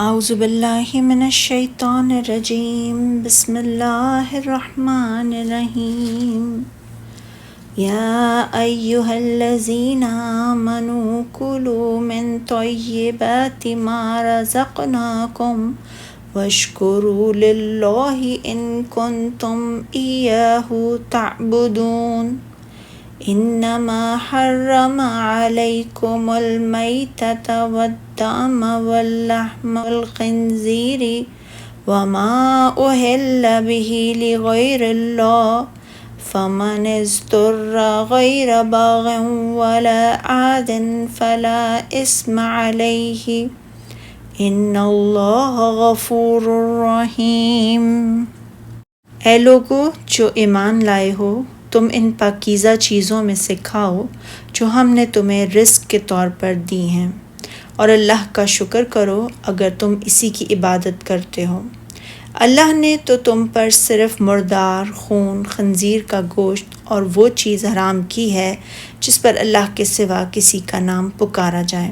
اعوذ باللہ من الشیطان الرجیم بسم اللہ الرحمن الرحیم یا ایہا الذین آمنوا کلوا من طیبات ما رزقناکم واشکروا للہ ان کنتم ایاہ تعبدون انما حرم علیکم المیتۃ والدم واللحم الخنزیر وما اہل به لغیر اللہ فمن اضطر غیر باغ ولا عاد فلا اثم علیہ ان اللہ غفور رحیم۔ اے لوگو جو ایمان لائے ہو، تم ان پاکیزہ چیزوں میں سے کھاؤ جو ہم نے تمہیں رزق کے طور پر دی ہیں، اور اللہ کا شکر کرو اگر تم اسی کی عبادت کرتے ہو۔ اللہ نے تو تم پر صرف مردار، خون، خنزیر کا گوشت اور وہ چیز حرام کی ہے جس پر اللہ کے سوا کسی کا نام پکارا جائے۔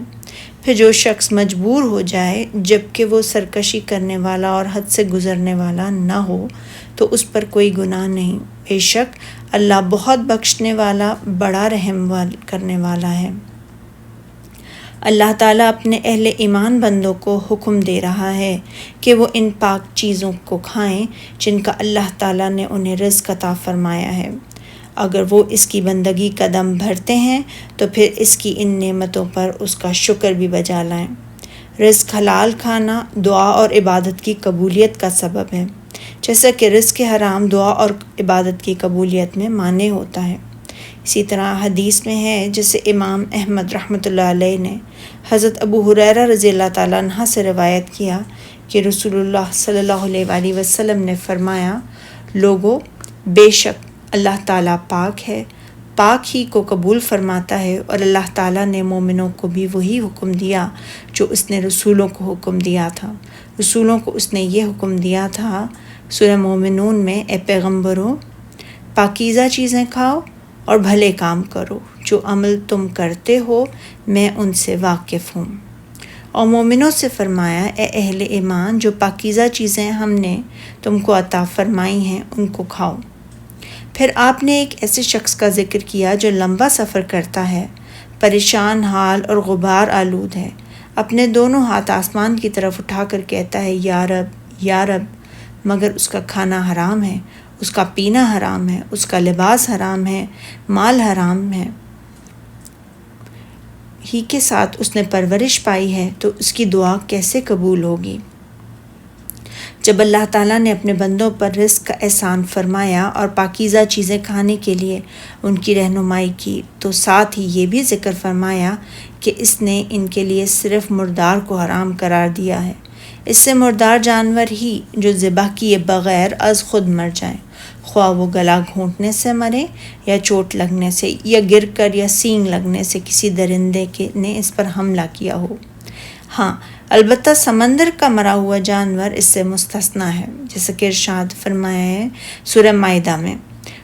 پھر جو شخص مجبور ہو جائے جبکہ وہ سرکشی کرنے والا اور حد سے گزرنے والا نہ ہو تو اس پر کوئی گناہ نہیں، بے شک اللہ بہت بخشنے والا، بڑا رحم کرنے والا ہے۔ اللہ تعالیٰ اپنے اہل ایمان بندوں کو حکم دے رہا ہے کہ وہ ان پاک چیزوں کو کھائیں جن کا اللہ تعالیٰ نے انہیں رزق عطا فرمایا ہے۔ اگر وہ اس کی بندگی کا دم بھرتے ہیں تو پھر اس کی ان نعمتوں پر اس کا شکر بھی بجا لائیں۔ رزق حلال کھانا دعا اور عبادت کی قبولیت کا سبب ہے، جیسا کہ رزق حرام دعا اور عبادت کی قبولیت میں مانع ہوتا ہے۔ اسی طرح حدیث میں ہے، جسے امام احمد رحمۃ اللہ علیہ نے حضرت ابو ہریرہ رضی اللہ تعالیٰ عنہ سے روایت کیا کہ رسول اللہ صلی اللہ علیہ وآلہ وسلم نے فرمایا، لوگو، بے شک اللہ تعالیٰ پاک ہے، پاک ہی کو قبول فرماتا ہے، اور اللہ تعالیٰ نے مومنوں کو بھی وہی حکم دیا جو اس نے رسولوں کو حکم دیا تھا۔ رسولوں کو اس نے یہ حکم دیا تھا سورہ مومنون میں، اے پیغمبروں، پاکیزہ چیزیں کھاؤ اور بھلے کام کرو، جو عمل تم کرتے ہو میں ان سے واقف ہوں۔ اور مومنوں سے فرمایا، اے اہل ایمان، جو پاکیزہ چیزیں ہم نے تم کو عطا فرمائی ہیں ان کو کھاؤ۔ پھر آپ نے ایک ایسے شخص کا ذکر کیا جو لمبا سفر کرتا ہے، پریشان حال اور غبار آلود ہے، اپنے دونوں ہاتھ آسمان کی طرف اٹھا کر کہتا ہے، یا رب، یا رب، مگر اس کا کھانا حرام ہے، اس کا پینا حرام ہے، اس کا لباس حرام ہے، مال حرام ہے، ہی کے ساتھ اس نے پرورش پائی ہے، تو اس کی دعا کیسے قبول ہوگی؟ جب اللہ تعالیٰ نے اپنے بندوں پر رزق کا احسان فرمایا اور پاکیزہ چیزیں کھانے کے لیے ان کی رہنمائی کی، تو ساتھ ہی یہ بھی ذکر فرمایا کہ اس نے ان کے لیے صرف مردار کو حرام قرار دیا ہے۔ اس سے مردار جانور ہی جو ذبح کیے بغیر از خود مر جائیں، خواہ وہ گلا گھونٹنے سے مرے یا چوٹ لگنے سے یا گر کر یا سینگ لگنے سے کسی درندے نے اس پر حملہ کیا ہو۔ ہاں، البتہ سمندر کا مرا ہوا جانور اس سے مستثنیٰ ہے، جیسا کہ ارشاد فرمایا ہے سورہ مائدہ میں،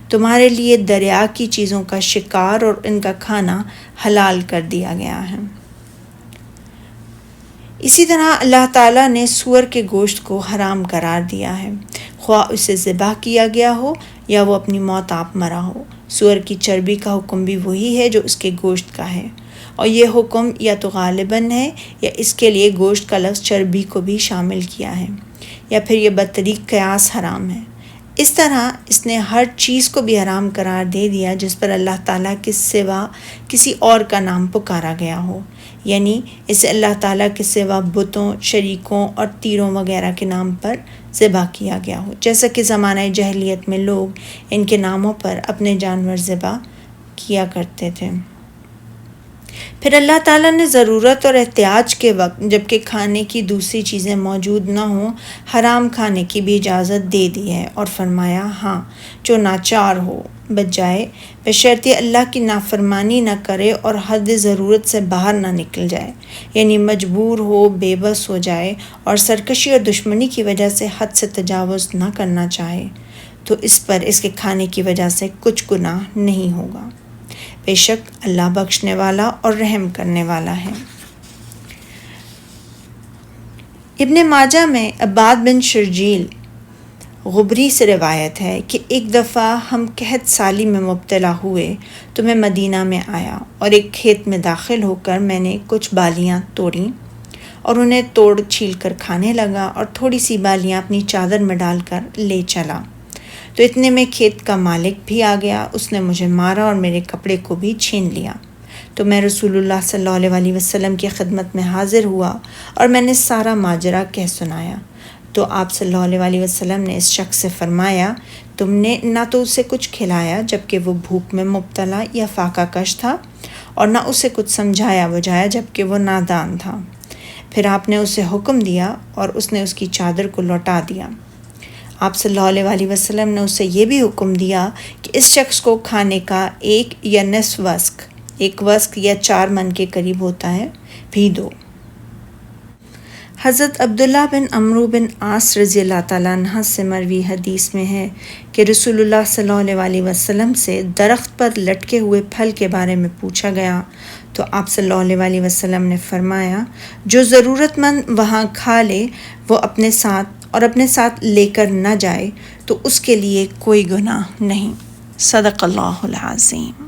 تمہارے لیے دریا کی چیزوں کا شکار اور ان کا کھانا حلال کر دیا گیا ہے۔ اسی طرح اللہ تعالیٰ نے سور کے گوشت کو حرام قرار دیا ہے، خواہ اسے ذبح کیا گیا ہو یا وہ اپنی موت آپ مرا ہو۔ سور کی چربی کا حکم بھی وہی ہے جو اس کے گوشت کا ہے، اور یہ حکم یا تو غالباً ہے یا اس کے لیے گوشت کا لفظ چربی کو بھی شامل کیا ہے، یا پھر یہ بطریق قیاس حرام ہے۔ اس طرح اس نے ہر چیز کو بھی حرام قرار دے دیا جس پر اللہ تعالیٰ کے سوا کسی اور کا نام پکارا گیا ہو، یعنی اسے اللہ تعالیٰ کے سوا بتوں، شریکوں اور تیروں وغیرہ کے نام پر ذبح کیا گیا ہو، جیسا کہ زمانہ جاہلیت میں لوگ ان کے ناموں پر اپنے جانور ذبح کیا کرتے تھے۔ پھر اللہ تعالیٰ نے ضرورت اور احتیاج کے وقت جبکہ کھانے کی دوسری چیزیں موجود نہ ہوں، حرام کھانے کی بھی اجازت دے دی ہے، اور فرمایا، ہاں، جو ناچار ہو بچ جائے، بشرطیہ اللہ کی نافرمانی نہ کرے اور حد ضرورت سے باہر نہ نکل جائے، یعنی مجبور ہو، بے بس ہو جائے اور سرکشی اور دشمنی کی وجہ سے حد سے تجاوز نہ کرنا چاہے، تو اس پر اس کے کھانے کی وجہ سے کچھ گناہ نہیں ہوگا۔ بے شک اللہ بخشنے والا اور رحم کرنے والا ہے۔ ابن ماجہ میں عباد بن شرجیل غبری سے روایت ہے کہ ایک دفعہ ہم قحط سالی میں مبتلا ہوئے تو میں مدینہ میں آیا اور ایک کھیت میں داخل ہو کر میں نے کچھ بالیاں توڑیں اور انہیں توڑ چھیل کر کھانے لگا اور تھوڑی سی بالیاں اپنی چادر میں ڈال کر لے چلا تو اتنے میں کھیت کا مالک بھی آ گیا، اس نے مجھے مارا اور میرے کپڑے کو بھی چھین لیا۔ تو میں رسول اللہ صلی اللہ علیہ وسلم کی خدمت میں حاضر ہوا اور میں نے سارا ماجرا کہہ سنایا۔ تو آپ صلی اللہ علیہ وسلم نے اس شخص سے فرمایا، تم نے نہ تو اسے کچھ کھلایا جبکہ وہ بھوک میں مبتلا یا فاقہ کش تھا، اور نہ اسے کچھ سمجھایا بجھایا جبکہ وہ نادان تھا۔ پھر آپ نے اسے حکم دیا اور اس نے اس کی چادر کو لوٹا دیا۔ آپ صلی اللہ علیہ وسلم نے اسے یہ بھی حکم دیا کہ اس شخص کو کھانے کا ایک یا نصف وسق، ایک وسق یا 4 من کے قریب ہوتا ہے، بھی دو۔ حضرت عبداللہ بن عمرو بن عاص رضی اللہ تعالیٰ عنہ سے مروی حدیث میں ہے کہ رسول اللہ صلی اللہ علیہ وسلم سے درخت پر لٹکے ہوئے پھل کے بارے میں پوچھا گیا تو آپ صلی اللہ علیہ وسلم نے فرمایا، جو ضرورت مند وہاں کھا لے وہ اپنے ساتھ لے کر نہ جائے تو اس کے لیے کوئی گناہ نہیں۔ صدق اللہ العظیم۔